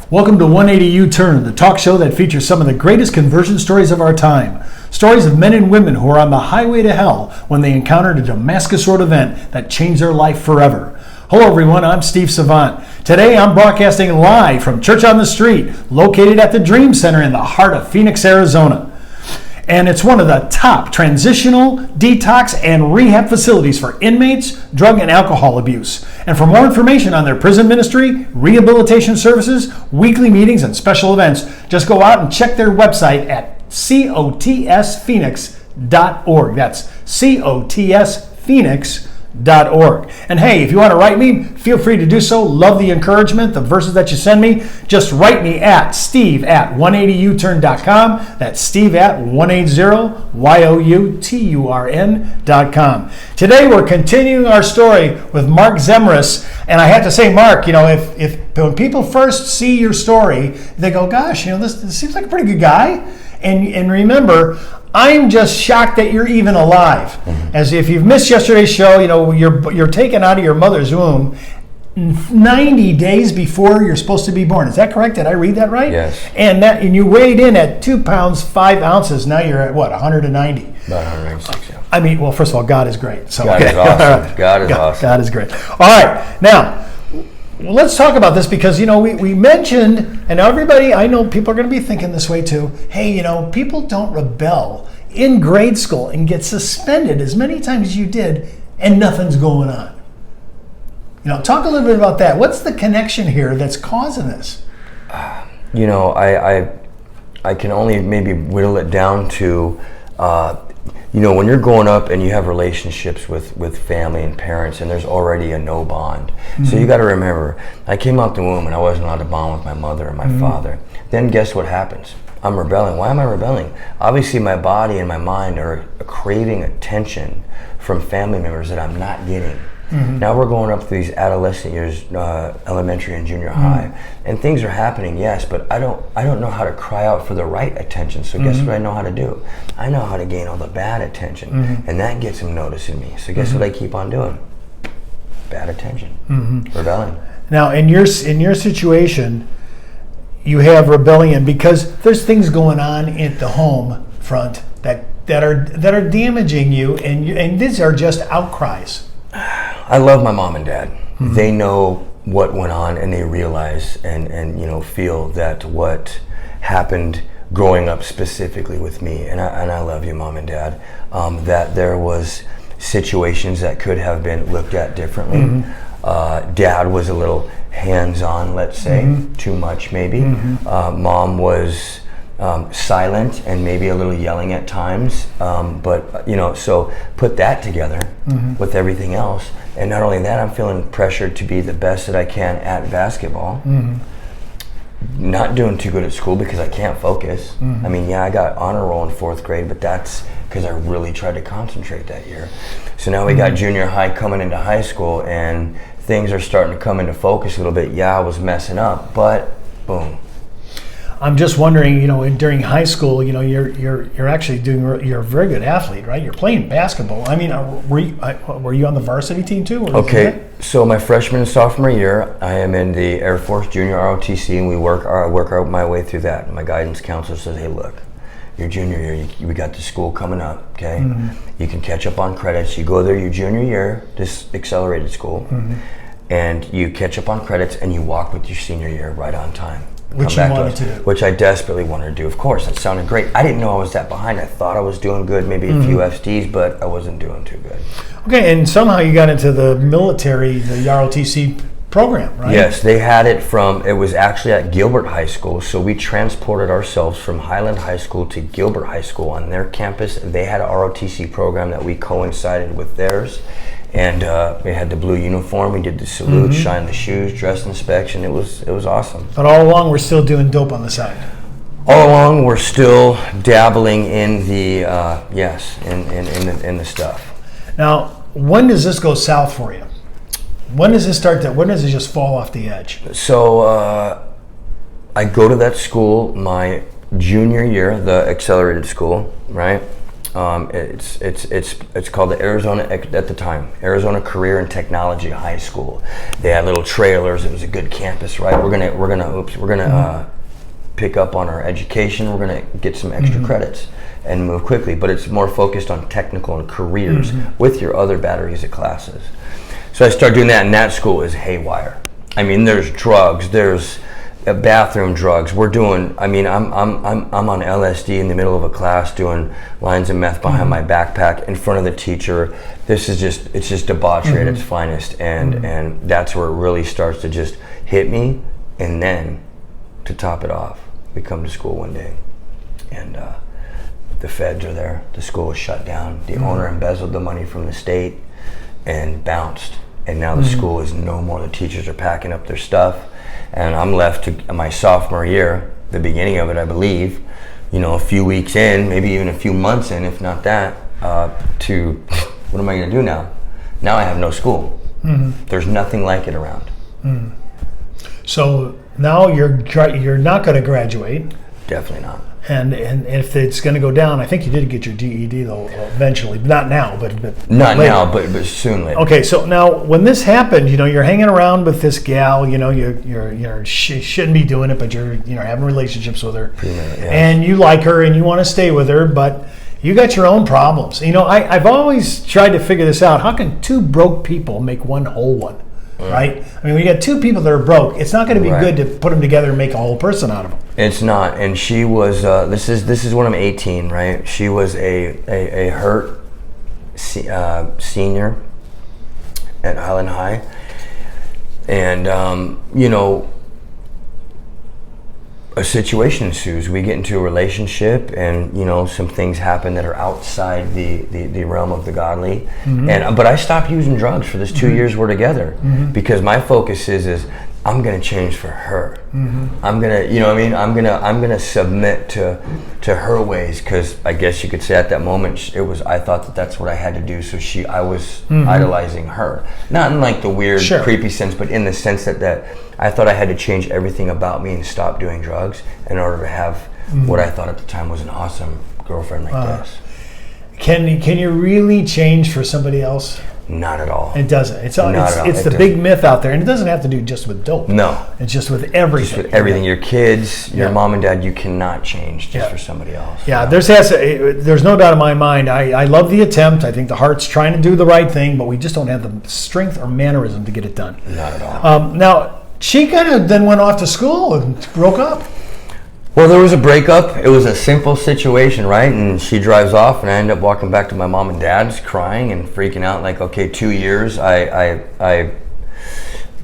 Welcome to 180 U-Turn, the talk show that features some of the greatest conversion stories of our time. Stories of men and women who are on the highway to hell when they encountered a Damascus Road event that changed their life forever. Hello everyone, I'm Steve Savant. Today I'm broadcasting live from Church on the Street, located at the Dream Center in the heart of Phoenix, Arizona. And it's one of the top transitional, detox, and rehab facilities for inmates, drug and alcohol abuse. And for more information on their prison ministry, rehabilitation services, weekly meetings, and special events, just go out and check their website at cotsphoenix.org. That's cotsphoenix.org. And hey, if you want to write me, feel free to do so. Love the encouragement, the verses that you send me. Just write me at steve@180uturn.com. That's steve@180youturn.com. Today we're continuing our story with Mark Zemrus. And I have to say, Mark, if when people first see your story, they go, gosh, this seems like a pretty good guy. And remember, I'm just shocked that you're even alive. Mm-hmm. As if you've missed yesterday's show, you're taken out of your mother's womb 90 days before you're supposed to be born. Is that correct? Did I read that right? Yes. And you weighed in at 2 pounds 5 ounces. Now you're at what, 190? About 196, yeah. I mean, well, first of all, God is great. So God is awesome. God is awesome. God is great. All right, now. Let's talk about this because, we mentioned, and everybody, I know people are going to be thinking this way too. Hey, people don't rebel in grade school and get suspended as many times as you did and nothing's going on. Talk a little bit about that. What's the connection here that's causing this? I can only maybe whittle it down to, when you're growing up and you have relationships with family and parents and there's already a no bond. Mm-hmm. So you got to remember, I came out the womb and I wasn't allowed to bond with my mother and my father. Then guess what happens? I'm rebelling. Why am I rebelling? Obviously my body and my mind are craving attention from family members that I'm not getting. Mm-hmm. Now we're going up through these adolescent years, elementary and junior high, and things are happening, yes, but I don't know how to cry out for the right attention. So guess what I know how to do? I know how to gain all the bad attention, and that gets them noticing me. So guess what I keep on doing? Bad attention, rebelling. Now in your situation, you have rebellion because there's things going on at the home front that are damaging you, and these are just outcries. I love my mom and dad. Mm-hmm. They know what went on and they realize and feel that what happened growing up specifically with me, and I love you, Mom and Dad, that there was situations that could have been looked at differently. Mm-hmm. Dad was a little hands-on, let's say, too much maybe. Mm-hmm. Mom was silent and maybe a little yelling at times, but so put that together with everything else, and not only that, I'm feeling pressured to be the best that I can at basketball. Not doing too good at school because I can't focus. I mean, I got honor roll in 4th grade, but that's because I really tried to concentrate that year. So now we got junior high coming into high school and things are starting to come into focus a little bit. I was messing up, but boom. I'm just wondering, during high school, you're actually you're a very good athlete, right? You're playing basketball. I mean, were you on the varsity team too? Okay, so my freshman and sophomore year, I am in the Air Force Junior ROTC, and I work out my way through that. My guidance counselor says, hey, look, your junior year, we got the school coming up, okay? You can catch up on credits. You go there your junior year, this accelerated school, and you catch up on credits, and you walk with your senior year right on time. Which you wanted to do. Which I desperately wanted to do. Of course, that sounded great. I didn't know I was that behind. I thought I was doing good, maybe a few FDs, but I wasn't doing too good. Okay, and somehow you got into the military, the ROTC program, right? Yes, they had it it was actually at Gilbert High School, so we transported ourselves from Highland High School to Gilbert High School on their campus. They had a ROTC program that we coincided with theirs. And we had the blue uniform. We did the salute, shine the shoes, dress inspection. It was awesome. But all along, we're still doing dope on the side. All along, we're still dabbling in the in the stuff. Now, when does this go south for you? When does it just fall off the edge? So I go to that school my junior year, the accelerated school, right? It's called the Arizona Career and Technology High School. They had little trailers. It was a good campus, right? We're gonna pick up on our education. We're gonna get some extra credits and move quickly. But it's more focused on technical and careers with your other batteries of classes. So I started doing that, and that school is haywire. I mean, there's drugs. There's bathroom drugs. We're doing. I mean, I'm on LSD in the middle of a class doing lines of meth behind my backpack in front of the teacher. It's just debauchery at its finest, and that's where it really starts to just hit me. And then, to top it off, we come to school one day, and the feds are there. The school is shut down. The owner embezzled the money from the state and bounced. And now the school is no more. The teachers are packing up their stuff. And I'm left to my sophomore year, the beginning of it, I believe, a few weeks in, maybe even a few months in, if not that, to what am I going to do now? Now I have no school. There's nothing like it around. So now you're not going to graduate. Definitely not. And if it's going to go down, I think you did get your GED though eventually, not now, but not later. now, but soon later. Okay, so now when this happened, you're hanging around with this gal, you shouldn't be doing it, but you're having relationships with her, and you like her and you want to stay with her, but you got your own problems. I've always tried to figure this out. How can two broke people make one whole one? Right? I mean, when you got two people that are broke, it's not going to be good to put them together and make a whole person out of them. It's not. And she was, this is when I'm 18, right? She was a hurt senior at Highland High. And, a situation ensues. We get into a relationship, and some things happen that are outside the realm of the godly. But I stopped using drugs for this 2 years we're together, because my focus is I'm gonna change for her. I'm gonna, I'm gonna submit to her ways, because I guess you could say at that moment I thought that's what I had to do. So I was idolizing her, not in like the weird creepy sense, but in the sense that I thought I had to change everything about me and stop doing drugs in order to have what I thought at the time was an awesome girlfriend like this. Can you really change for somebody else? Not at all. It doesn't. It's the big myth out there, and it doesn't have to do just with dope. No. It's just with everything. Just with everything. Your kids, your mom and dad, you cannot change just for somebody else. Yeah, there's no doubt in my mind. I love the attempt. I think the heart's trying to do the right thing, but we just don't have the strength or mannerism to get it done. Not at all. Now, she kind of then went off to school and broke up. Well, there was a breakup. It was a simple situation, right? And she drives off, and I end up walking back to my mom and dad's, crying and freaking out. Like, okay, 2 years. I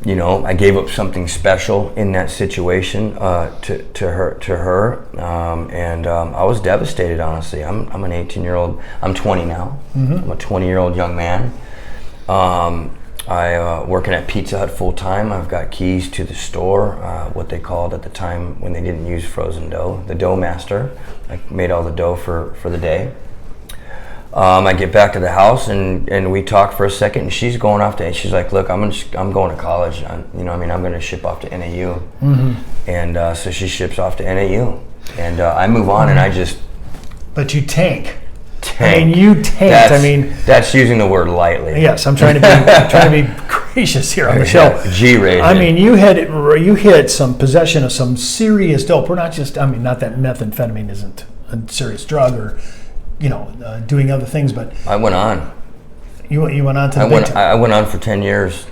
gave up something special in that situation to her, and I was devastated. Honestly, I'm an 18-year-old. I'm 20 now. I'm a 20-year-old young man. I working at Pizza Hut full time. I've got keys to the store, what they called at the time when they didn't use frozen dough, the dough master. I made all the dough for the day. I get back to the house, and we talk for a second, and she's going off to. She's like, "Look, I'm going to college. I'm going to ship off to NAU," and so she ships off to NAU, and I move on, and I just. But you tank. Tank. I mean, you tanked. That's using the word lightly. Yes, I'm trying to be gracious here on the show. G-rated. I mean, you hit some possession of some serious dope. We're not just. I mean, not that methamphetamine isn't a serious drug or, doing other things, but I went on. You went on to. I went on for 10 years.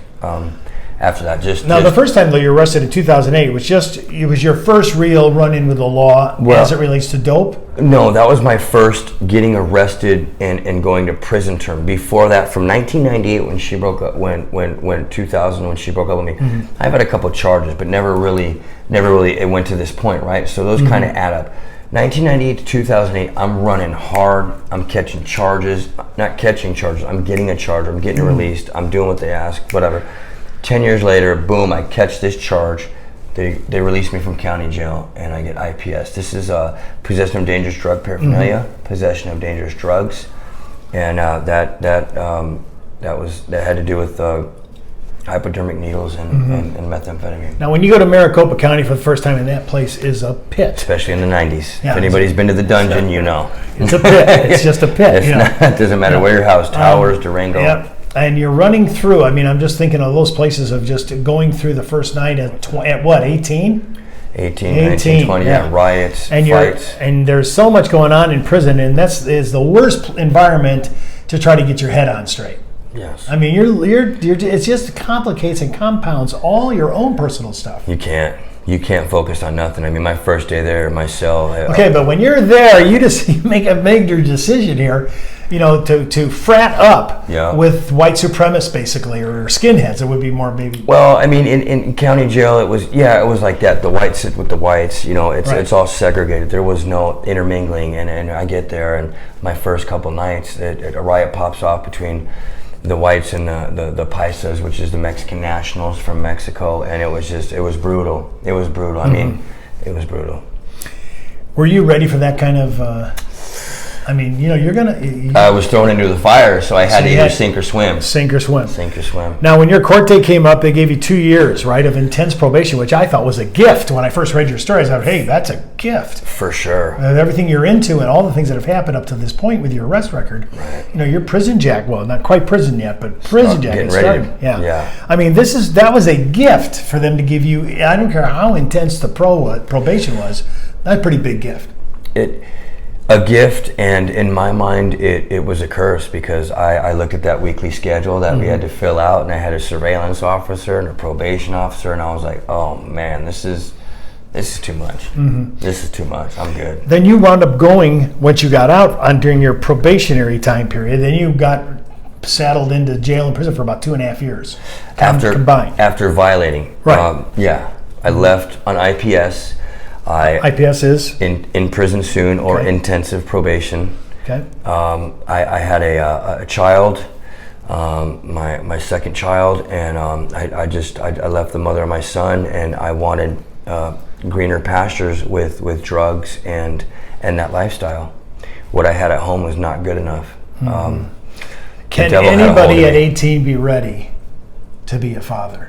After that, the first time though you were arrested in 2008 it was your first real run-in with the law as it relates to dope. No, that was my first getting arrested and going to prison term. Before that, from 1998 when she broke up, when 2000 when she broke up with me, I've had a couple charges, but never really it went to this point, right? So those kind of add up. 1998 to 2008, I'm running hard. I'm catching charges, not catching charges. I'm getting a charge. I'm getting released. I'm doing what they ask, whatever. 10 years later, boom, I catch this charge. They release me from county jail, and I get IPS. This is possession of dangerous drug paraphernalia, possession of dangerous drugs, and that had to do with hypodermic needles and methamphetamine. Now, when you go to Maricopa County for the first time, and that place is a pit. Especially in the 90s. Yeah, if anybody's been to the dungeon, you know. It's a pit. It's just a pit. It doesn't matter where your house, Towers, Durango. Yep. And you're running through, I mean, I'm just thinking of those places of just going through the first night at what, 18? 18, 19, 20, riots, fights. And there's so much going on in prison, and is the worst environment to try to get your head on straight. Yes. I mean, it just complicates and compounds all your own personal stuff. You can't focus on nothing. I mean, my first day there, my cell. Okay, but when you're there, you just make a major decision here, to frat up with white supremacists, basically, or skinheads. It would be more maybe. Well, I mean, in county jail, it was like that. The whites sit with the whites. It's all segregated. There was no intermingling, and I get there, and my first couple nights, a riot pops off between the whites and the paisas, which is the Mexican nationals from Mexico, and it was brutal. It was brutal. I mean, it was brutal. Were you ready for that kind of? You're gonna. I was thrown into the fire, so I had to either sink or swim. Sink or swim. Sink or swim. Now, when your court date came up, they gave you 2 years, right, of intense probation, which I thought was a gift. When I first read your story, I thought, hey, that's a gift. For sure. Everything you're into and all the things that have happened up to this point with your arrest record. Right. You're prison jack. Well, not quite prison yet, but prison jack. Getting ready. Yeah. I mean, that was a gift for them to give you. I don't care how intense the probation was. That's a pretty big gift. A gift, and in my mind, it was a curse, because I looked at that weekly schedule that we had to fill out, and I had a surveillance officer and a probation officer, and I was like, oh man, this is too much. This is too much. I'm good. Then you wound up going, once you got out during your probationary time period, then you got saddled into jail and prison for about 2.5 years combined. After violating. Right. I left on IPS. IPS is? In prison soon, or intensive probation. Okay. I had a child, my second child, and I left the mother of my son, and I wanted greener pastures with drugs and that lifestyle. What I had at home was not good enough. Can anybody at 18 be ready to be a father?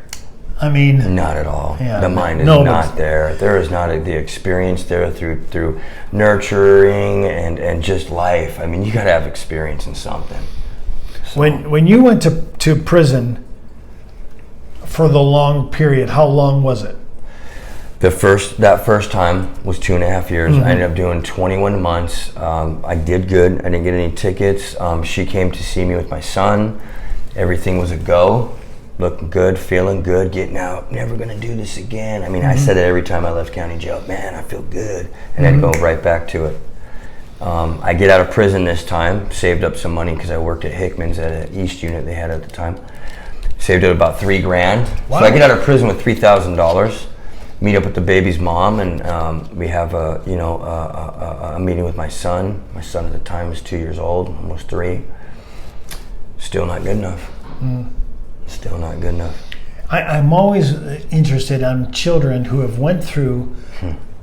I mean, not at all. Yeah, the mind is not there. There is not the experience there through nurturing and just life. I mean, you got to have experience in something. So. When you went to prison for the long period, how long was it? That first time was 2.5 years. I ended up doing 21 months. I did good. I didn't get any tickets. She came to see me with my son. Everything was a go. Looking good, feeling good, getting out, never gonna do this again. I mean, I said it every time I left county jail, man, I feel good. And I'd go right back to it. I get out of prison this time, saved up some money because I worked at Hickman's at an East unit they had at the time. Saved up about $3,000. Wow. So I get out of prison with $3,000, meet up with the baby's mom, and we have a meeting with my son. My son at the time was 2 years old, almost 3. Still not good enough. Still not good enough. I'm always interested on children who have went through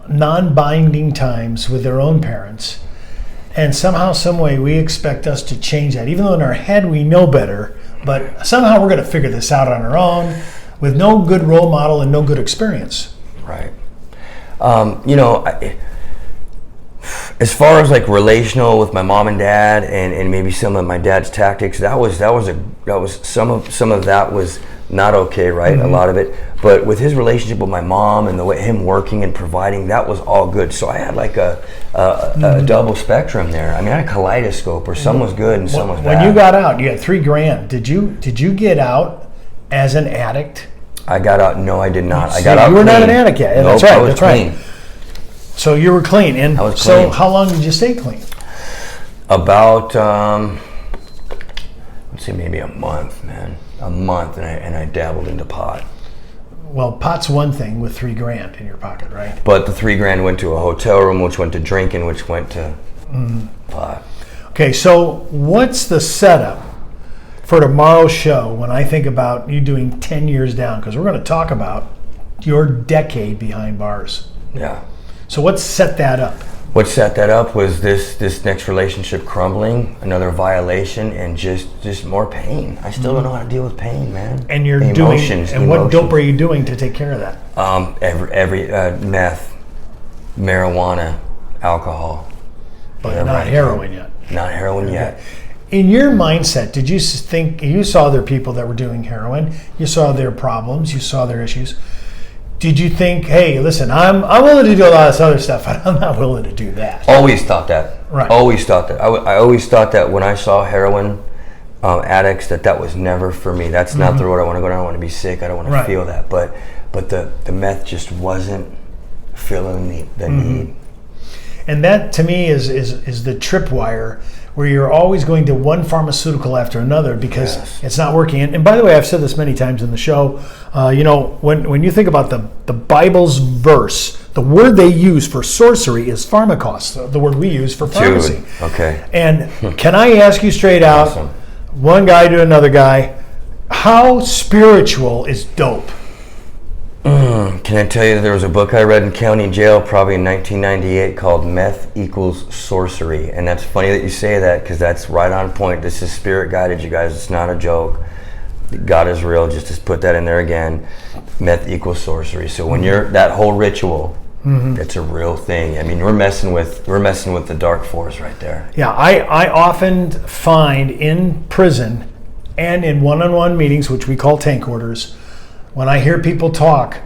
non-binding times with their own parents, and somehow, some way, we expect us to change that, even though in our head we know better, but somehow we're going to figure this out on our own with no good role model and no good experience. Right. As far as like relational with my mom and dad, and maybe some of my dad's tactics, some of that was not okay, right? A lot of it, but with his relationship with my mom and the way him working and providing, that was all good. So I had like a double spectrum there. I mean, I had a kaleidoscope where some was good and some was bad. When you got out, you had $3,000. Did you get out as an addict? I got out. No, I did not. I got out. You were clean. Not an addict yet. Nope, that's right. I was clean. Right. So you were clean, and I was so clean. How long did you stay clean? About let's say maybe a month, man. A month, and I dabbled into pot. Well, pot's one thing with $3,000 in your pocket, right? But the $3,000 went to a hotel room, which went to drinking, which went to pot. Okay, so what's the setup for tomorrow's show when I think about you doing 10 years down? Because we're going to talk about your decade behind bars. Yeah. So let's set that up. what set that up was this next relationship crumbling, another violation, and just more pain. I still don't know how to deal with pain, man. And you're emotions. What dope are you doing to take care of that? Every meth, marijuana, alcohol. But not heroin yet. Not heroin yet. In your mindset, did you think, you saw other people that were doing heroin, you saw their problems, you saw their issues. Did you think, hey, listen, I'm willing to do a lot of this other stuff, but I'm not willing to do that? Always thought that. Right. Always thought that. I always thought that when I saw heroin addicts, that was never for me. That's not the road I want to go down. I want to be sick. I don't want to feel that. But the meth just wasn't filling the need. And that, to me, is the tripwire, where you're always going to one pharmaceutical after another because it's not working. And by the way, I've said this many times in the show, when you think about the Bible's verse, the word they use for sorcery is pharmakos, the word we use for pharmacy. Dude, okay. And can I ask you straight out, one guy to another guy, how spiritual is dope? Can I tell you, there was a book I read in county jail probably in 1998 called Meth Equals Sorcery. And that's funny that you say that, because that's right on point. This is spirit guided, you guys. It's not a joke. God is real. Just to put that in there again. Meth equals sorcery. So when you're that whole ritual, it's a real thing. I mean, we're messing with the dark force right there. Yeah, I often find in prison and in one-on-one meetings, which we call tank orders, when I hear people talk,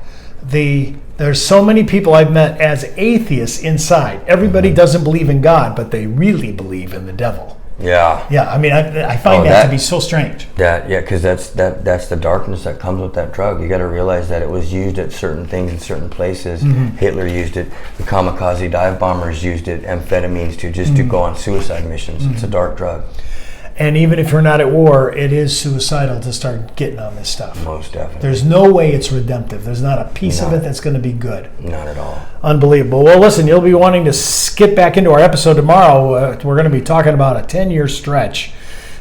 there's so many people I've met as atheists inside. Everybody doesn't believe in God, but they really believe in the devil. Yeah. Yeah, I mean, I find that to be so strange. Because that's the darkness that comes with that drug. You got to realize that it was used at certain things in certain places. Hitler used it. The kamikaze dive bombers used it. Amphetamines to go on suicide missions. It's a dark drug. And even if you're not at war, it is suicidal to start getting on this stuff. Most definitely. There's no way it's redemptive. There's not a piece of it that's going to be good. Not at all. Unbelievable. Well, listen, you'll be wanting to skip back into our episode tomorrow. We're going to be talking about a 10-year stretch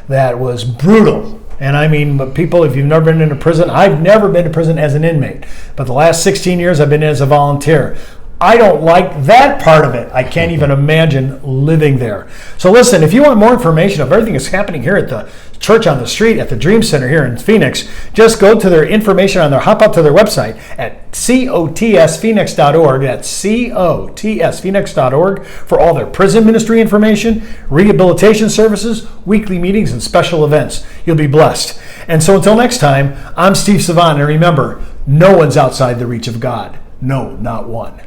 that was brutal. And I mean, people, if you've never been into prison, I've never been to prison as an inmate. But the last 16 years, I've been as a volunteer. I don't like that part of it. I can't even imagine living there. So listen, if you want more information of everything that's happening here at the Church on the Street at the Dream Center here in Phoenix, just go to their information on hop out to their website at cotsphoenix.org. That's cotsphoenix.org for all their prison ministry information, rehabilitation services, weekly meetings, and special events. You'll be blessed. And so until next time, I'm Steve Savant, and remember, no one's outside the reach of God. No, not one.